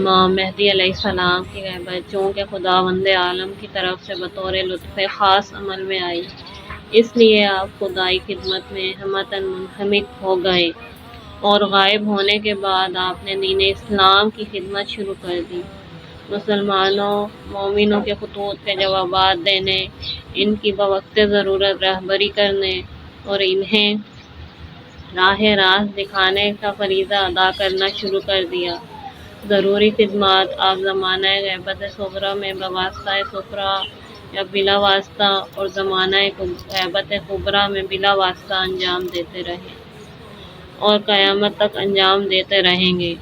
امام مہدی علیہ السلام کی غیبت چونکہ خداوند عالم کی طرف سے بطور لطف خاص عمل میں آئی، اس لیے آپ خدائی خدمت میں ہمتاً منہمک ہو گئے، اور غائب ہونے کے بعد آپ نے دین اسلام کی خدمت شروع کر دی، مسلمانوں مومنوں کے خطوط کے جوابات دینے، ان کی بوقت ضرورت رہبری کرنے اور انہیں راہ راست دکھانے کا فریضہ ادا کرنا شروع کر دیا۔ ضروری خدمات آپ زمانہ غیبت صغریٰ میں بواسطہ سفرا یا بلا واسطہ اور زمانہ غیبت کبریٰ میں بلا واسطہ انجام دیتے رہے اور قیامت تک انجام دیتے رہیں گے۔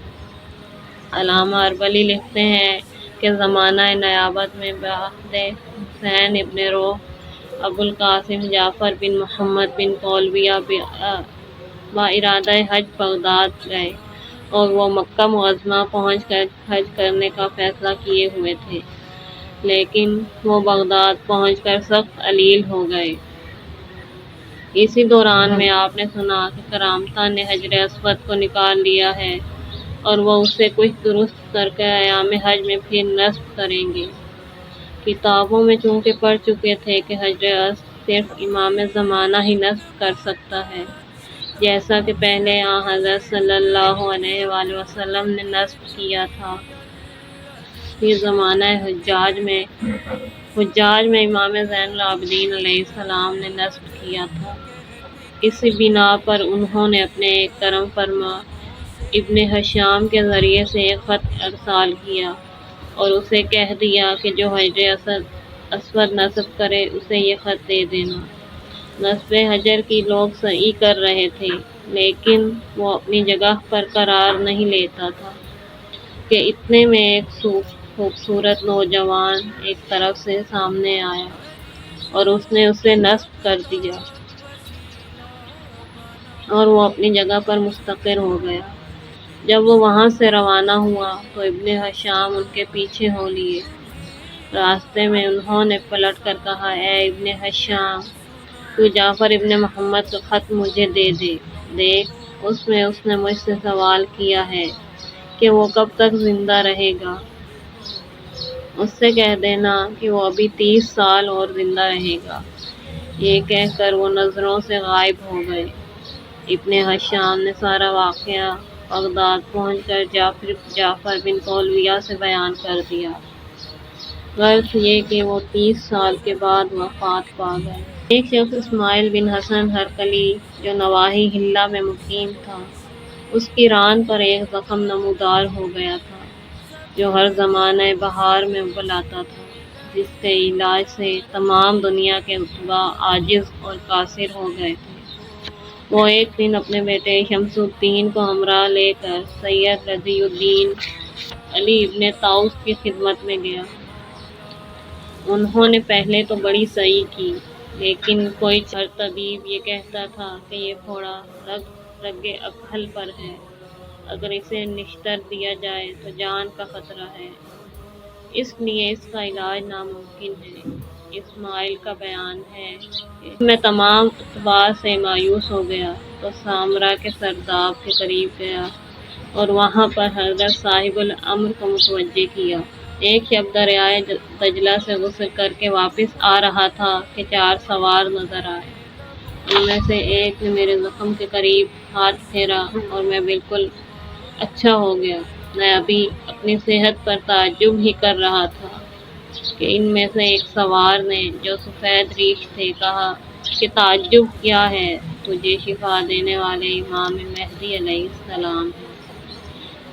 علامہ اربلی لکھتے ہیں کہ زمانہ نیابت میں بعد حسین ابن روح ابوالقاسم جعفر بن محمد بن کولویہ بارادہ حج بغداد گئے، اور وہ مکہ معظمہ پہنچ کر حج کرنے کا فیصلہ کیے ہوئے تھے، لیکن وہ بغداد پہنچ کر سخت علیل ہو گئے۔ اسی دوران میں آپ نے سنا کہ کرامتہ نے حجر اسود کو نکال لیا ہے اور وہ اسے کچھ درست کر کے ایام حج میں پھر نصب کریں گے۔ کتابوں میں چونکہ پڑھ چکے تھے کہ حجر اسود صرف امام زمانہ ہی نصب کر سکتا ہے، جیسا کہ پہلے آن حضرت صلی اللہ علیہ وآلہ وسلم نے نصب کیا تھا، پھر زمانہ حجاج میں امام زین العابدین علیہ السلام نے نصب کیا تھا۔ اسی بنا پر انہوں نے اپنے ایک کرم فرما ابن ہشام کے ذریعے سے ایک خط ارسال کیا اور اسے کہہ دیا کہ جو حجر اسود نصب کرے اسے یہ خط دے دینا۔ نصب حجر کی لوگ سعی کر رہے تھے، لیکن وہ اپنی جگہ پر قرار نہیں لیتا تھا کہ اتنے میں ایک خوبصورت نوجوان ایک طرف سے سامنے آیا اور اس نے اسے نصب کر دیا اور وہ اپنی جگہ پر مستقر ہو گیا۔ جب وہ وہاں سے روانہ ہوا تو ابن ہشام ان کے پیچھے ہو لیے۔ راستے میں انہوں نے پلٹ کر کہا، اے ابن ہشام، تو جعفر ابن محمد کا خط مجھے دے دے، دیکھ اس نے مجھ سے سوال کیا ہے کہ وہ کب تک زندہ رہے گا، اس سے کہہ دینا کہ وہ ابھی 30 سال اور زندہ رہے گا۔ یہ کہہ کر وہ نظروں سے غائب ہو گئے۔ ابن ہشام نے سارا واقعہ بغداد پہنچ کر جعفر بن کولویہ سے بیان کر دیا، غرض یہ کہ وہ 30 سال کے بعد وفات پا گئے۔ ایک شخص اسماعیل بن حسن ہرقلی جو نواحی حلہ میں مقیم تھا، اس کی ران پر ایک زخم نمودار ہو گیا تھا جو ہر زمانہ بہار میں ابل آتا تھا، جس کے علاج سے تمام دنیا کے اطباء عاجز اور قاصر ہو گئے تھے۔ وہ ایک دن اپنے بیٹے شمس الدین کو ہمراہ لے کر سید رضی الدین علی ابن طاؤس کی خدمت میں گیا۔ انہوں نے پہلے تو بڑی سعی کی، لیکن کوئی ہر طبیب یہ کہتا تھا کہ یہ پھوڑا رگ اکحل پر ہے، اگر اسے نشتر دیا جائے تو جان کا خطرہ ہے، اس لیے اس کا علاج ناممکن ہے۔ اسماعیل کا بیان ہے کہ میں تمام اطباء سے مایوس ہو گیا تو سامرا کے سرداب کے قریب گیا اور وہاں پر حضرت صاحب الامر کو متوجہ کیا۔ ایک شب دریائے دجلہ سے غسل کر کے واپس آ رہا تھا کہ 4 سوار نظر آئے۔ ان میں سے ایک نے میرے زخم کے قریب ہاتھ پھیرا اور میں بالکل اچھا ہو گیا۔ میں ابھی اپنی صحت پر تعجب ہی کر رہا تھا کہ ان میں سے ایک سوار نے، جو سفید ریش تھے، کہا کہ تعجب کیا ہے، تجھے شفا دینے والے امام مہدی علیہ السلام ہیں۔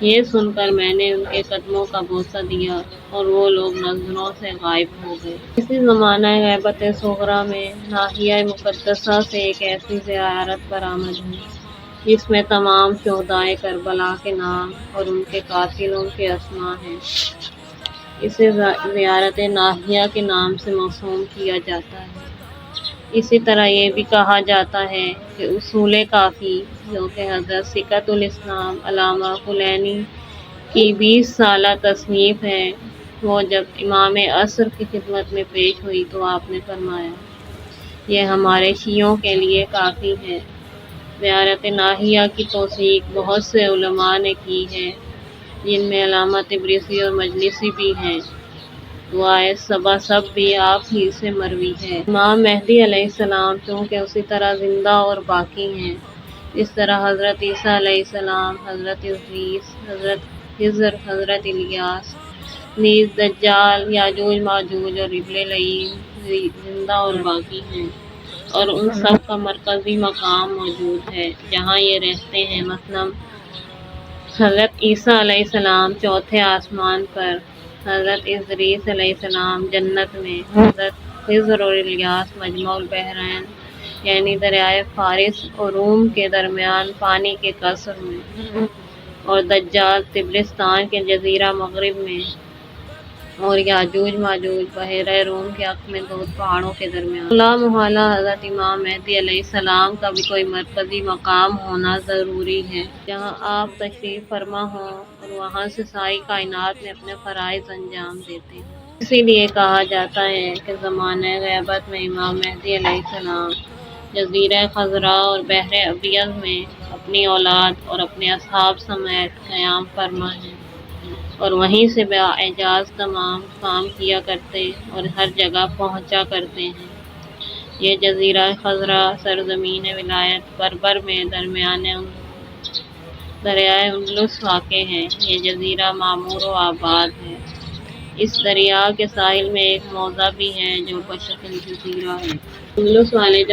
یہ سن کر میں نے ان کے قدموں کا بوسہ دیا اور وہ لوگ نظروں سے غائب ہو گئے۔ اسی زمانہ غیبت صغریٰ میں ناحیہ مقدسہ سے ایک ایسی زیارت برآمد ہوئی جس میں تمام شہدائے کربلا کے نام اور ان کے قاتلوں کے اسماء ہیں۔ اسے زیارت ناحیہ کے نام سے موسوم کیا جاتا ہے۔ اسی طرح یہ بھی کہا جاتا ہے کہ اصول کافی، جو کہ حضرت ثقۃ الاسلام علامہ کلینی کی 20 سالہ تصنیف ہے، وہ جب امام عصر کی خدمت میں پیش ہوئی تو آپ نے فرمایا، یہ ہمارے شیعوں کے لیے کافی ہے۔ زیارت ناحیہ کی توثیق بہت سے علماء نے کی ہے، جن میں علامہ تبریزی اور مجلسی بھی ہیں۔ دعائے صبا سب بھی آپ ہی سے مروی ہے۔ امام مہدی علیہ السلام چونکہ اسی طرح زندہ اور باقی ہیں، اس طرح حضرت عیسیٰ علیہ السلام، حضرت ادریس، حضرت خضر، حضرت الیاس، نیز دجال، یاجوج ماجوج اور ابن لعین زندہ اور باقی ہیں، اور ان سب کا مرکزی مقام موجود ہے جہاں یہ رہتے ہیں۔ مثلاً حضرت عیسیٰ علیہ السلام چوتھے آسمان پر، حضرت ادریس علیہ السلام جنت میں، حضرت خضر اور الیاس مجمع البحرین یعنی دریائے فارس اور روم کے درمیان پانی کے قصر میں، اور دجال طبرستان کے جزیرہ مغرب میں، اور یاجوج ماجوج بحیرہ روم کے حق میں دو پہاڑوں کے درمیان۔ لا محالہ حضرت امام مہدی علیہ السلام کا بھی کوئی مرکزی مقام ہونا ضروری ہے جہاں آپ تشریف فرما ہوں اور وہاں سے ساری کائنات میں اپنے فرائض انجام دیتے ہیں۔ اسی لیے کہا جاتا ہے کہ زمانہ غیبت میں امام مہدی علیہ السلام جزیرہ خضراء اور بحر ابیض میں اپنی اولاد اور اپنے اصحاب سمیت قیام فرما ہیں، اور وہیں سے باعجاز تمام کام کیا کرتے اور ہر جگہ پہنچا کرتے ہیں۔ یہ جزیرہ خضراء سرزمین ولایت بربر میں درمیان دریائے اندلس واقع ہے۔ یہ جزیرہ معمور و آباد ہے۔ اس دریا کے ساحل میں ایک موضع بھی ہے جو بشکل جزیرہ ہے۔ اندلس والے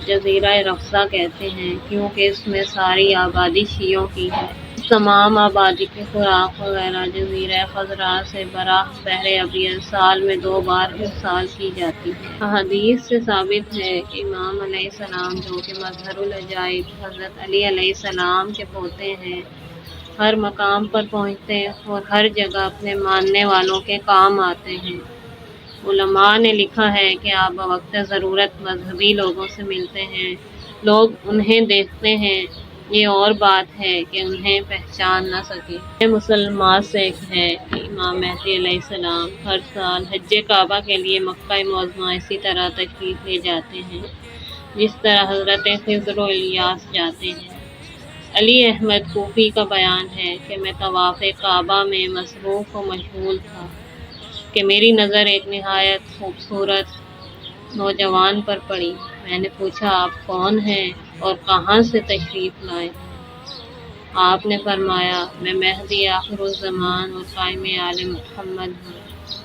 جزیرہ رفسا کہتے ہیں کیونکہ اس میں ساری آبادی شیعوں کی ہے۔ اس تمام آبادی کی خوراک وغیرہ جزیرہ خضراء سے براہ بحر ابیض سال میں 2 بار ارسال کی جاتی ہے۔ احادیث سے ثابت ہے کہ امام علیہ السلام جو کہ مظہر العجائب حضرت علی علیہ السلام کے پوتے ہیں، ہر مقام پر پہنچتے اور ہر جگہ اپنے ماننے والوں کے کام آتے ہیں۔ علماء نے لکھا ہے کہ آپ بوقت ضرورت مذہبی لوگوں سے ملتے ہیں، لوگ انہیں دیکھتے ہیں، یہ اور بات ہے کہ انہیں پہچان نہ سکے۔ یہ مسلمات سے ہے کہ امام مہدی علیہ السلام ہر سال حج کعبہ کے لیے مکہ معظمہ اسی طرح تشریف لے جاتے ہیں جس طرح حضرت خضر و الیاس جاتے ہیں۔ علی احمد کوفی کا بیان ہے کہ میں طواف کعبہ میں مصروف و مشغول تھا کہ میری نظر ایک نہایت خوبصورت نوجوان پر پڑی۔ میں نے پوچھا آپ کون ہیں اور کہاں سے تشریف لائے؟ آپ نے فرمایا میں مہدی آخر الزمان اور قائم آل محمد ہوں۔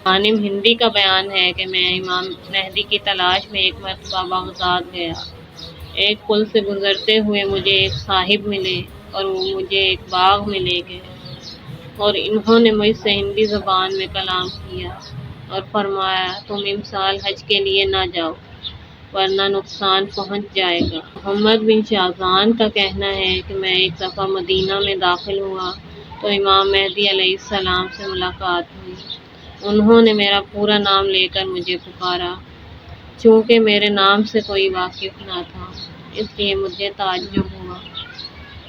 غانم ہندی کا بیان ہے کہ میں امام مہدی کی تلاش میں ایک مرتبہ بغداد گیا۔ ایک پل سے گزرتے ہوئے مجھے ایک صاحب ملے اور وہ مجھے ایک باغ میں لے گئے، اور انہوں نے مجھ سے ہندی زبان میں کلام کیا اور فرمایا تم امسال حج کے لیے نہ جاؤ ورنہ نقصان پہنچ جائے گا۔ محمد بن شاذان کا کہنا ہے کہ میں ایک دفعہ مدینہ میں داخل ہوا تو امام مہدی علیہ السلام سے ملاقات ہوئی۔ انہوں نے میرا پورا نام لے کر مجھے پکارا۔ چونکہ میرے نام سے کوئی واقف نہ تھا اس لیے مجھے تعجب ہوا۔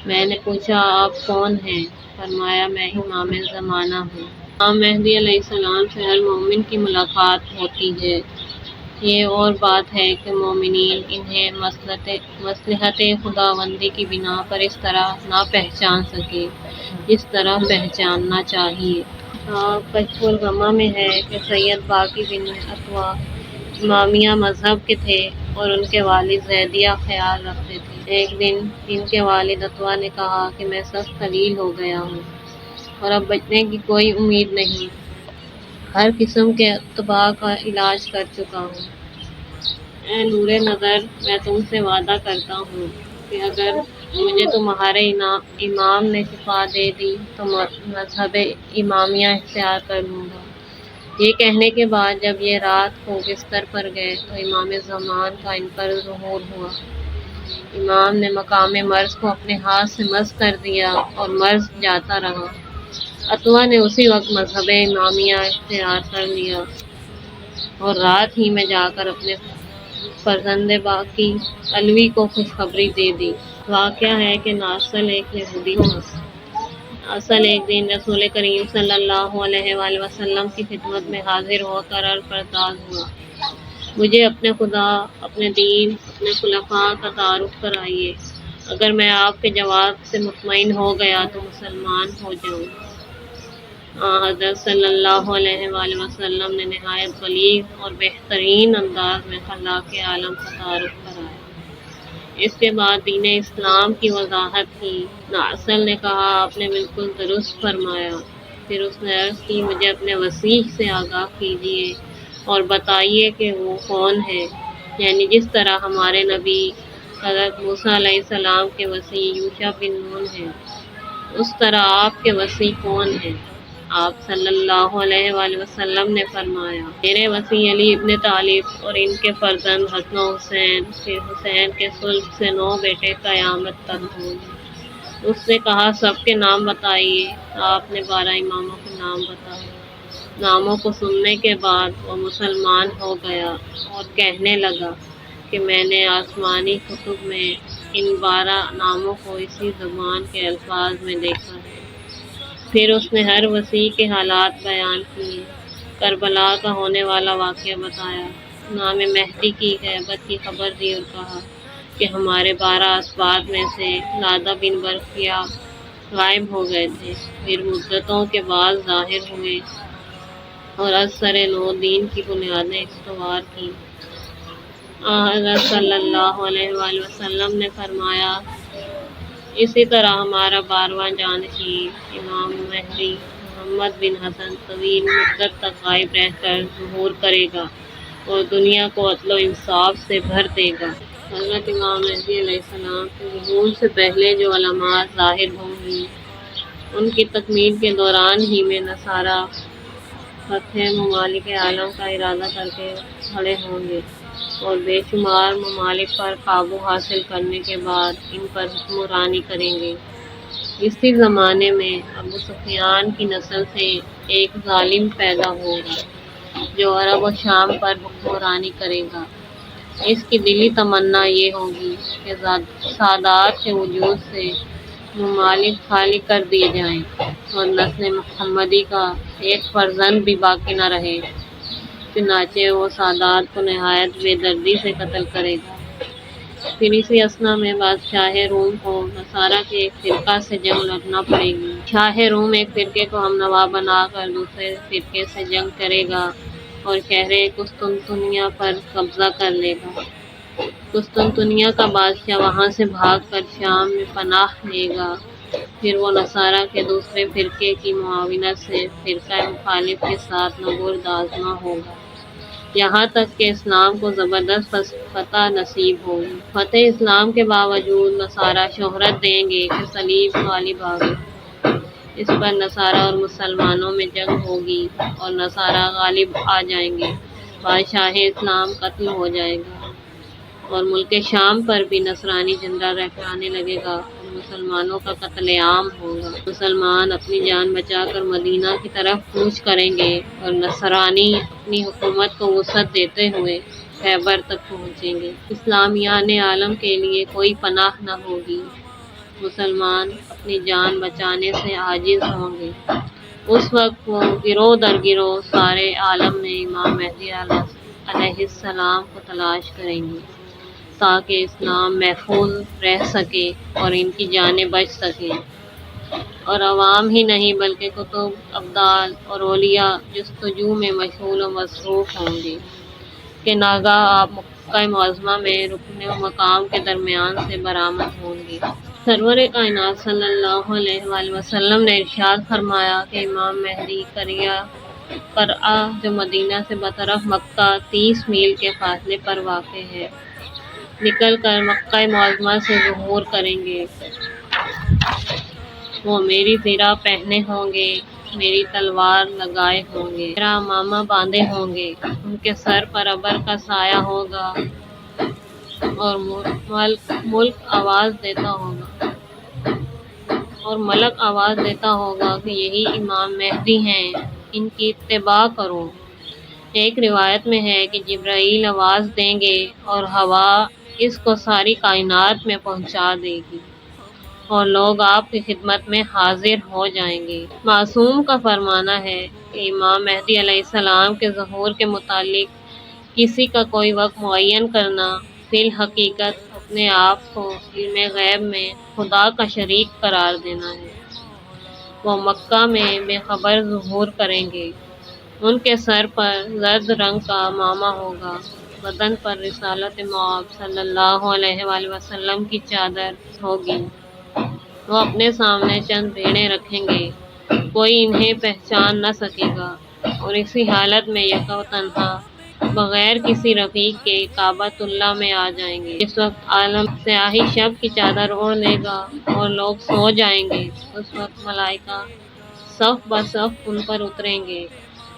میں نے پوچھا آپ کون ہیں؟ فرمایا میں امام زمانہ ہوں۔ امام مہدی علیہ السلام سے ہر مومن کی ملاقات ہوتی ہے۔ یہ اور بات ہے کہ مومنین انہیں مصلحت خداوندی کی بنا پر اس طرح نہ پہچان سکے جس طرح پہچاننا چاہیے۔ کشف الغمہ میں ہے کہ سید باقی بن عطوہ امامیہ مذہب کے تھے اور ان کے والد زیدیہ خیال رکھتے تھے۔ ایک دن ان کے والد عطوہ نے کہا کہ میں سخت خلیل ہو گیا ہوں اور اب بچنے کی کوئی امید نہیں، ہر قسم کے اتباع کا علاج کر چکا ہوں۔ اے نور نظر، میں تم سے وعدہ کرتا ہوں کہ اگر مجھے تمہارے امام نے شفا دے دی تو مذہب امامیہ اختیار کر لوں گا۔ یہ کہنے کے بعد جب یہ رات کو بستر پر گئے تو امام زمان کا ان پر ظہور ہوا۔ امام نے مقام مرض کو اپنے ہاتھ سے مسح کر دیا اور مرض جاتا رہا۔ عطوہ نے اسی وقت مذہب امامیہ اختیار کر لیا اور رات ہی میں جا کر اپنے فرزند باقی علوی کو خوشخبری دے دی۔ واقعہ ہے کہ ناصل ایک یہودی تھا۔ ناصل ایک دن رسول کریم صلی اللہ علیہ وآلہ وسلم کی خدمت میں حاضر ہو کر عرض پرتاز ہوا، مجھے اپنے خدا، اپنے دین، اپنے خلفاء کا تعارف کرائیے، اگر میں آپ کے جواب سے مطمئن ہو گیا تو مسلمان ہو جاؤں۔ حضرت صلی اللہ علیہ وآلہ وسلم نے نہایت بلیغ اور بہترین انداز میں خلاق عالم کا تعارف کرایا۔ اس کے بعد دین اسلام کی وضاحت کی۔ ناصل نے کہا آپ نے بالکل درست فرمایا۔ پھر اس نے عرض کی مجھے اپنے وسیع سے آگاہ کیجیے اور بتائیے کہ وہ کون ہے، یعنی جس طرح ہمارے نبی حضرت موسیٰ علیہ السلام کے وسیع یوشع بن نون ہیں، اس طرح آپ کے وسیع کون ہیں؟ آپ صلی اللہ علیہ وآلہ وسلم نے فرمایا میرے وسیع علی ابن طالب اور ان کے فرزند حسن و حسین، پھر حسین کے صلب سے 9 بیٹے قیامت تک ہوں گے۔ اس نے کہا سب کے نام بتائیے۔ آپ نے 12 اماموں کے نام بتائے۔ ناموں کو سننے کے بعد وہ مسلمان ہو گیا اور کہنے لگا کہ میں نے آسمانی کتب میں ان 12 ناموں کو اسی زبان کے الفاظ میں دیکھا ہے۔ پھر اس نے ہر وسیع کے حالات بیان کیے، کربلا کا ہونے والا واقعہ بتایا، نام مہدی کی غیبت کی خبر دی اور کہا کہ ہمارے 12 اسباط میں سے لادہ بن برقیہ غائب ہو گئے تھے، پھر مدتوں کے بعد ظاہر ہوئے اور از سر نو دین کی بنیادیں استوار کی۔ حضرت صلی اللہ علیہ وآلہ وسلم نے فرمایا اسی طرح ہمارا 12واں جانشین امام مہدی محمد بن حسن طویل مدت تک غائب رہ کر ظہور کرے گا اور دنیا کو عدل و انصاف سے بھر دے گا۔ حضرت امام مہدی علیہ السلام کے ظہور سے پہلے جو علامات ظاہر ہوں گی، ان کی تکمیل کے دوران ہی میں نصارہ فتح ممالک عالم کا ارادہ کر کے کھڑے ہوں گے اور بے شمار ممالک پر قابو حاصل کرنے کے بعد ان پر حکمرانی کریں گے۔ اسی زمانے میں ابو سفیان کی نسل سے ایک ظالم پیدا ہوگا جو عرب و شام پر حکمرانی کرے گا۔ اس کی دلی تمنا یہ ہوگی کہ سادات کے وجود سے ممالک خالی کر دیے جائیں اور نسل محمدی کا ایک فرزند بھی باقی نہ رہے، چنانچہ وہ سادات کو نہایت بے دردی سے قتل کرے گا۔ پھر اسی اثنا میں بادشاہ روم کو نصارہ کے ایک فرقہ سے جنگ لڑنا پڑے گی۔ شاہ روم ایک فرقے کو ہم نوا بنا کر دوسرے فرقے سے جنگ کرے گا اور شہر قسطنطنیہ پر قبضہ کر لے گا۔ قسطنطنیہ کا بادشاہ وہاں سے بھاگ کر شام میں پناہ لے گا۔ پھر وہ نصارہ کے دوسرے فرقے کی معاونت سے فرقہ مخالف کے ساتھ نبرد آزما ہوگا، یہاں تک کہ اسلام کو زبردست فتح نصیب ہوگی۔ فتح اسلام کے باوجود نصارہ شہرت دیں گے کہ صلیب غالب آ گیا۔ اس پر نصارہ اور مسلمانوں میں جنگ ہوگی اور نصارہ غالب آ جائیں گے، بادشاہ اسلام قتل ہو جائے گا اور ملک شام پر بھی نصرانی جھنڈا لہرانے لگے گا اور مسلمانوں کا قتل عام ہوگا۔ مسلمان اپنی جان بچا کر مدینہ کی طرف کوچ کریں گے اور نصرانی اپنی حکومت کو وسعت دیتے ہوئے خیبر تک پہنچیں گے۔ اسلامیان عالم کے لیے کوئی پناہ نہ ہوگی، مسلمان اپنی جان بچانے سے عاجز ہوں گے۔ اس وقت وہ گروہ در گروہ سارے عالم میں امام مہدی علیہ السلام کو تلاش کریں گے تاکہ اسلام محفوظ رہ سکے اور ان کی جانیں بچ سکیں، اور عوام ہی نہیں بلکہ کتب، ابدال اور اولیاء جستجو میں مشغول و مصروف ہوں گے کہ ناگاہ آپ مکہ معظمہ میں رکن و مقام کے درمیان سے برآمد ہوں گے۔ سرور کائنات صلی اللہ علیہ وآلہ وسلم نے ارشاد فرمایا کہ امام مہدی قرآ جو مدینہ سے بطرف مکہ 30 میل کے فاصلے پر واقع ہے، نکل کر مکہ معظمہ سے ظہور کریں گے۔ وہ میری زرہ پہنے ہوں گے، میری تلوار لگائے ہوں گے، میرا عمامہ باندھے ہوں گے، ان کے سر پر ابر کا سایہ ہوگا اور ملک آواز دیتا ہوگا کہ یہی امام مہدی ہیں، ان کی اتباع کرو۔ ایک روایت میں ہے کہ جبرائیل آواز دیں گے اور ہوا اس کو ساری کائنات میں پہنچا دے گی اور لوگ آپ کی خدمت میں حاضر ہو جائیں گے۔ معصوم کا فرمانا ہے کہ امام مہدی علیہ السلام کے ظہور کے متعلق کسی کا کوئی وقت معین کرنا فی الحقیقت اپنے آپ کو علم غیب میں خدا کا شریک قرار دینا ہے۔ وہ مکہ میں بے خبر ظہور کریں گے۔ ان کے سر پر زرد رنگ کا عمامہ ہوگا، بدن پر رسالت مآب صلی اللہ علیہ وآلہ وسلم کی چادر ہوگی۔ وہ اپنے سامنے چند بھیڑیں رکھیں گے، کوئی انہیں پہچان نہ سکے گا، اور اسی حالت میں یکا و تنہا بغیر کسی رفیق کے کعبۃ اللہ میں آ جائیں گے۔ اس وقت عالم سیاہی شب کی چادر اوڑھ لے گا اور لوگ سو جائیں گے۔ اس وقت ملائکہ صف بہ صف ان پر اتریں گے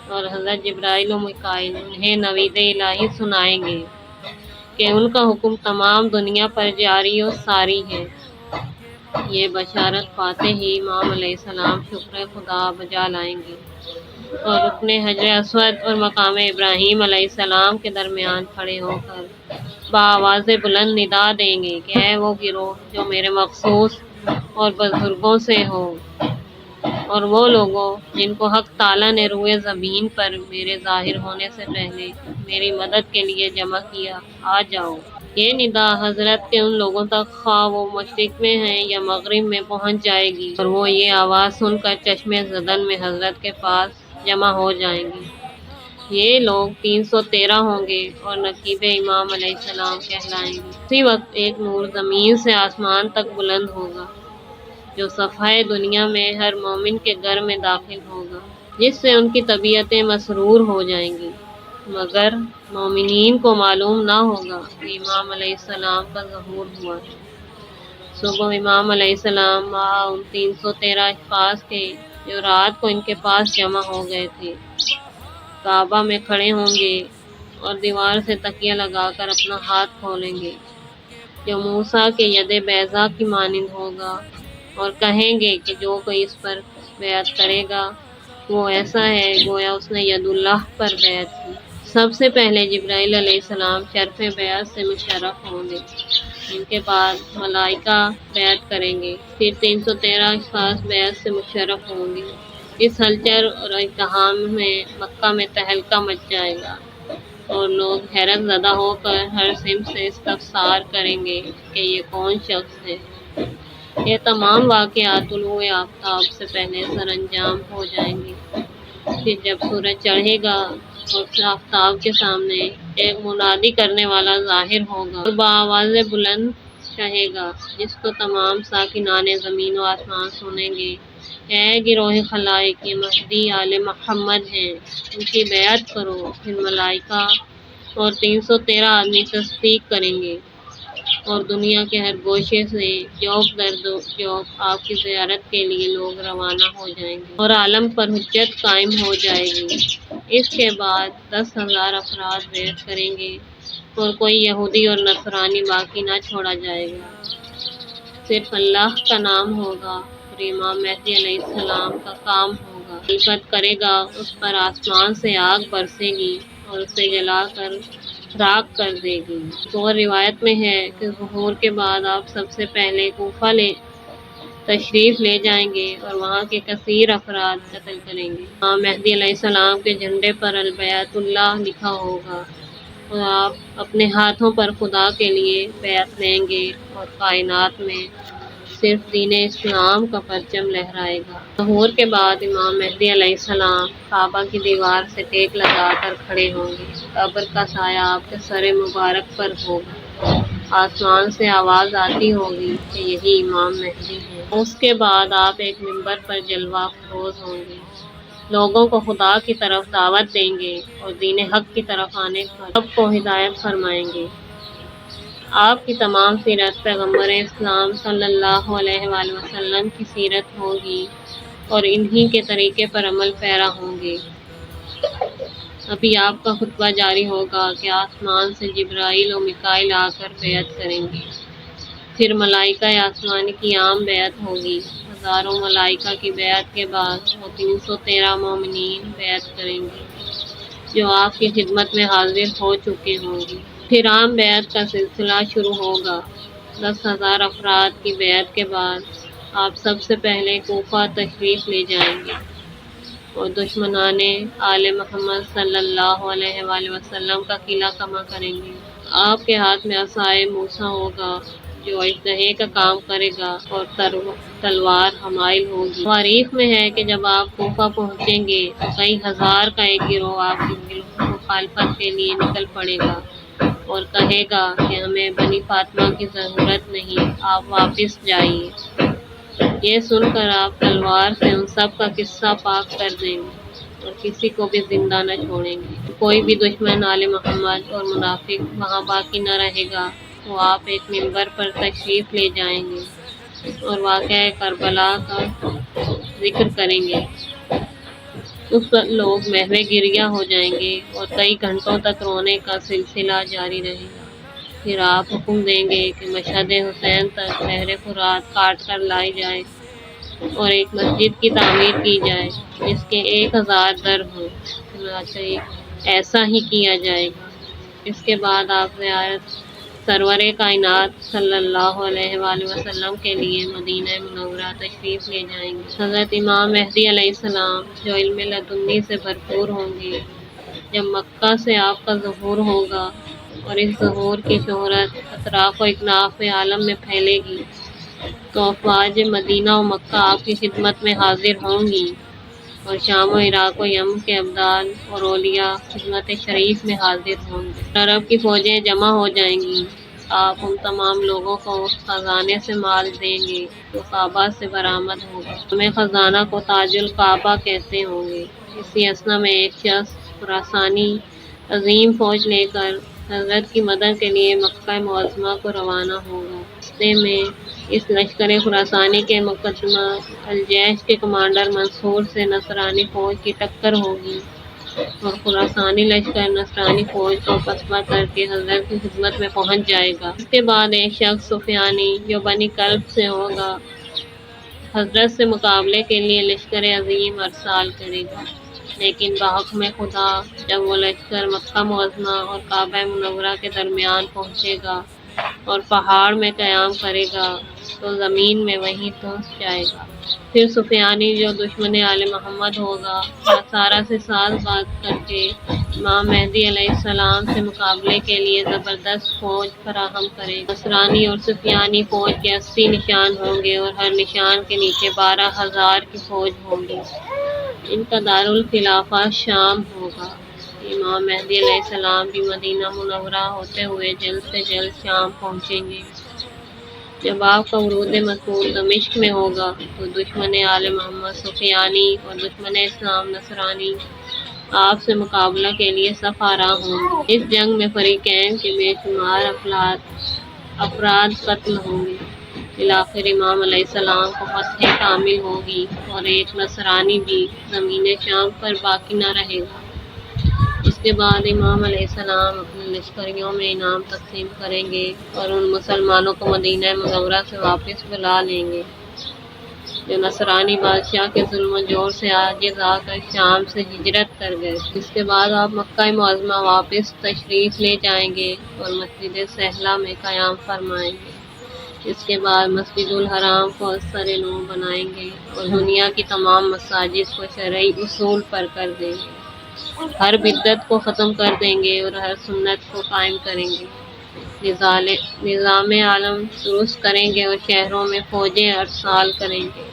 اور حضرت جبرائیل و میکائیل انہیں نوید الہی سنائیں گے کہ ان کا حکم تمام دنیا پر جاری و ساری ہے۔ یہ بشارت پاتے ہی امام علیہ السلام شکر خدا بجا لائیں گے اور رکن حجر اسود اور مقام ابراہیم علیہ السلام کے درمیان کھڑے ہو کر بآواز بلند ندا دیں گے کہ اے وہ گروہ جو میرے مخصوص اور بزرگوں سے ہو، اور وہ لوگوں جن کو حق تعالیٰ نے روئے زمین پر میرے ظاہر ہونے سے پہلے میری مدد کے لیے جمع کیا، آ جاؤ۔ یہ ندا حضرت کے ان لوگوں تک خواہ وہ مشرق میں ہیں یا مغرب میں پہنچ جائے گی، اور وہ یہ آواز سن کر چشم زدن میں حضرت کے پاس جمع ہو جائیں گے۔ یہ لوگ 313 ہوں گے اور نقیب امام علیہ السلام کہلائیں گے۔ اسی وقت ایک نور زمین سے آسمان تک بلند ہوگا جو صفحہ دنیا میں ہر مومن کے گھر میں داخل ہوگا، جس سے ان کی طبیعتیں مسرور ہو جائیں گی، مگر مومنین کو معلوم نہ ہوگا کہ امام علیہ السلام کا ظہور ہوا ہے۔ صبح امام علیہ السلام مع ان 313 اشخاص کے جو رات کو ان کے پاس جمع ہو گئے تھے، کعبہ میں کھڑے ہوں گے اور دیوار سے تکیہ لگا کر اپنا ہاتھ کھولیں گے جو موسیٰ کے ید بیضاء کی مانند ہوگا، اور کہیں گے کہ جو کوئی اس پر بیعت کرے گا وہ ایسا ہے گویا اس نے ید اللہ پر بیعت کی۔ سب سے پہلے جبرائیل علیہ السلام شرف بیعت سے مشرف ہوں گے، ان کے بعد ملائکہ بیعت کریں گے، پھر 313 اشخاص بیعت سے مشرف ہوں گے۔ اس ہلچل اور ازدحام میں مکہ میں تہلکہ مچ جائے گا اور لوگ حیرت زدہ ہو کر ہر سمت سے استفسار کریں گے کہ یہ کون شخص ہے۔ یہ تمام واقعات طلوع آفتاب سے پہلے سر انجام ہو جائیں گے۔ پھر جب سورج چڑھے گا اور آفتاب کے سامنے ایک منادی کرنے والا ظاہر ہوگا اور بآواز بلند کہے گا، جس کو تمام ساکنان زمین و آسمان سنیں گے، اے گروہ خلائق، یہ مہدی آل محمد ہیں، ان کی بیعت کرو۔ پھر ملائکہ اور 313 آدمی تصدیق کریں گے اور دنیا کے ہر گوشے سے جوف در جوف آپ کی زیارت کے لیے لوگ روانہ ہو جائیں گے اور عالم پر حجت قائم ہو جائے گی۔ اس کے بعد 10,000 افراد بیعت کریں گے اور کوئی یہودی اور نصرانی باقی نہ چھوڑا جائے گا، صرف اللہ کا نام ہوگا اور امام مہدی علیہ السلام کا کام ہوگا۔ خلافت کرے گا، اس پر آسمان سے آگ برسے گی اور اسے جلا کر راکھ کر دے گی۔ ایک اور روایت میں ہے کہ ظہور کے بعد آپ سب سے پہلے کوفہ تشریف لے جائیں گے اور وہاں کے کثیر افراد قتل کریں گے۔ امام مہدی علیہ السلام کے جھنڈے پر البیعۃ اللہ لکھا ہوگا اور آپ اپنے ہاتھوں پر خدا کے لیے بیعت لیں گے اور کائنات میں صرف دین اسلام کا پرچم لہرائے گا۔ ظہور کے بعد امام مہدی علیہ السلام کعبہ کی دیوار سے ٹیک لگا کر کھڑے ہوں گے، ابر کا سایہ آپ کے سر مبارک پر ہوگا، آسمان سے آواز آتی ہوگی کہ یہی امام مہدی ہے۔ اس کے بعد آپ ایک منبر پر جلوہ افروز ہوں گے، لوگوں کو خدا کی طرف دعوت دیں گے اور دین حق کی طرف آنے پر سب کو ہدایت فرمائیں گے۔ آپ کی تمام سیرت پیغمبر اسلام صلی اللہ علیہ وآلہ وسلم کی سیرت ہوگی اور انہی کے طریقے پر عمل پیرا ہوں گے۔ ابھی آپ کا خطبہ جاری ہوگا کہ آسمان سے جبرائیل و میکائیل آ کر بیعت کریں گے، پھر ملائکہ آسمانی کی عام بیعت ہوگی، ہزاروں ملائکہ کی بیعت کے بعد وہ 313 مومنین بیعت کریں گے جو آپ کی خدمت میں حاضر ہو چکے ہوں گے۔ پھر عام بیعت کا سلسلہ شروع ہوگا۔ 10,000 افراد کی بیعت کے بعد آپ سب سے پہلے کوفہ تشریف لے جائیں گے اور دشمنان آل محمد صلی اللہ علیہ وآلہ وسلم کا قلعہ کما کریں گے۔ آپ کے ہاتھ میں عصائے موسیٰ ہوگا جو اژدہے کا کام کرے گا اور تلوار حمائل ہوگی۔ تواریخ میں ہے کہ جب آپ کوفہ پہنچیں گے تو کئی ہزار کا ایک گروہ آپ کی مخالفت کے لیے نکل پڑے گا اور کہے گا کہ ہمیں بنی فاطمہ کی ضرورت نہیں، آپ واپس جائیے۔ یہ سن کر آپ تلوار سے ان سب کا قصہ پاک کر دیں گے اور کسی کو بھی زندہ نہ چھوڑیں گے۔ کوئی بھی دشمن آل محمد اور منافق وہاں باقی نہ رہے گا تو آپ ایک منبر پر تشریف لے جائیں گے اور واقعہ کربلا کا ذکر کریں گے۔ اس پر لوگ محو گریہ ہو جائیں گے اور کئی گھنٹوں تک رونے کا سلسلہ جاری رہے گا۔ پھر آپ حکم دیں گے کہ مشہد حسین تک نہر فرات کاٹ کر لائی جائے اور ایک مسجد کی تعمیر کی جائے جس کے 1000 در ہوں۔ چنانچہ ایسا ہی کیا جائے گا۔ اس کے بعد آپ زیارت سرور کائنات صلی اللہ علیہ وآلہ وسلم کے لیے مدینہ منورہ تشریف لے جائیں گے۔ حضرت امام مہدی علیہ السلام جو علم لدنی سے بھرپور ہوں گے، جب مکہ سے آپ کا ظہور ہوگا اور اس ظہور کی شہرت اطراف و اکناف عالم میں پھیلے گی تو افواج مدینہ و مکہ آپ کی خدمت میں حاضر ہوں گی اور شام و عراق و یمن کے ابدال اور اولیاء خدمت شریف میں حاضر ہوں گے۔ عرب کی فوجیں جمع ہو جائیں گی۔ آپ ان تمام لوگوں کو خزانے سے مال دیں گے جو کعبہ سے برآمد ہوگا۔ ہمیں خزانہ کو تاج الکعبہ کہتے ہوں گے۔ اسی اثنا میں ایک شخص خراسانی عظیم فوج لے کر حضرت کی مدد کے لیے مکہ معظمہ کو روانہ ہوگا۔ راستے میں اس لشکر خراسانی کے مقدمہ الجیش کے کمانڈر منصور سے نصرانی فوج کی ٹکر ہوگی اور خراسانی لشکر نصرانی فوج کو پسپا کر کے حضرت کی خدمت میں پہنچ جائے گا۔ اس کے بعد ایک شخص سفیانی جو بنی کلب سے ہوگا حضرت سے مقابلے کے لیے لشکر عظیم ارسال کرے گا، لیکن بحکم خدا جب وہ لشکر مکہ معظمہ اور کعبہ منورہ کے درمیان پہنچے گا اور پہاڑ میں قیام کرے گا تو زمین میں وہیں دھنس جائے گا۔ پھر سفیانی جو دشمن آل محمد ہوگا نصارہ سے ساز باز کر کے امام مہدی علیہ السلام سے مقابلے کے لیے زبردست فوج فراہم کرے گا۔ نصرانی اور سفیانی فوج کے 80 نشان ہوں گے اور ہر نشان کے نیچے 12,000 کی فوج ہوگی۔ ان کا دارالخلافہ شام ہوگا۔ امام مہدی علیہ السلام بھی مدینہ منورہ ہوتے ہوئے جلد سے جلد شام پہنچیں گے۔ جب آپ کا ورود مقبول دمشق میں ہوگا تو دشمن آل محمد سفیانی اور دشمن اسلام نصرانی آپ سے مقابلہ کے لیے صف آرا ہوں گے۔ اس جنگ میں فریقین کے بے شمار افراد قتل ہوں گے۔ بالآخر امام علیہ السلام کو فتح کامل ہوگی اور ایک نصرانی بھی زمین شام پر باقی نہ رہے گا۔ اس کے بعد امام علیہ السلام اپنے لشکریوں میں انعام تقسیم کریں گے اور ان مسلمانوں کو مدینہ منورہ سے واپس بلا لیں گے جو نصرانی بادشاہ کے ظلم و جور سے عاجز آ کر شام سے ہجرت کر گئے۔ اس کے بعد آپ مکہ معظمہ واپس تشریف لے جائیں گے اور مسجد سہلہ میں قیام فرمائیں گے۔ اس کے بعد مسجد الحرام کو ازسر نو بنائیں گے اور دنیا کی تمام مساجد کو شرعی اصول پر کر دیں گے، ہر بدعت کو ختم کر دیں گے اور ہر سنت کو قائم کریں گے، نظام عالم درست کریں گے اور شہروں میں فوجیں ارسال کریں گے۔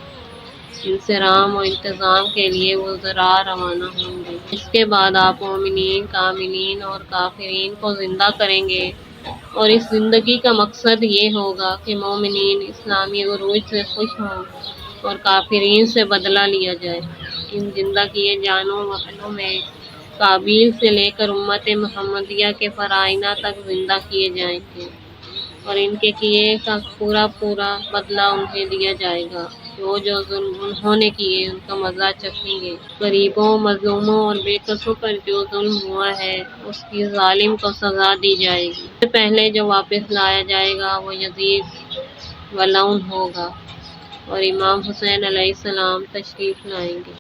انصرام و انتظام کے لیے وزراء روانہ ہوں گے۔ اس کے بعد آپ مومنین، کاملین اور کافرین کو زندہ کریں گے اور اس زندگی کا مقصد یہ ہوگا کہ مومنین اسلامی عروج سے خوش ہوں اور کافرین سے بدلہ لیا جائے۔ ان زندہ کیے جانوں والوں میں قابیل سے لے کر امت محمدیہ کے فرائض تک زندہ کیے جائیں گے اور ان کے کیے کا پورا بدلہ انہیں دیا جائے گا۔ جو ظلم انہوں نے کیے ان کا مزہ چکھیں گے۔ غریبوں، مظلوموں اور بے کسوں پر جو ظلم ہوا ہے اس کی ظالم کو سزا دی جائے گی۔ اس سے پہلے جو واپس لایا جائے گا وہ یزید ولعن ہوگا اور امام حسین علیہ السلام تشریف لائیں گے۔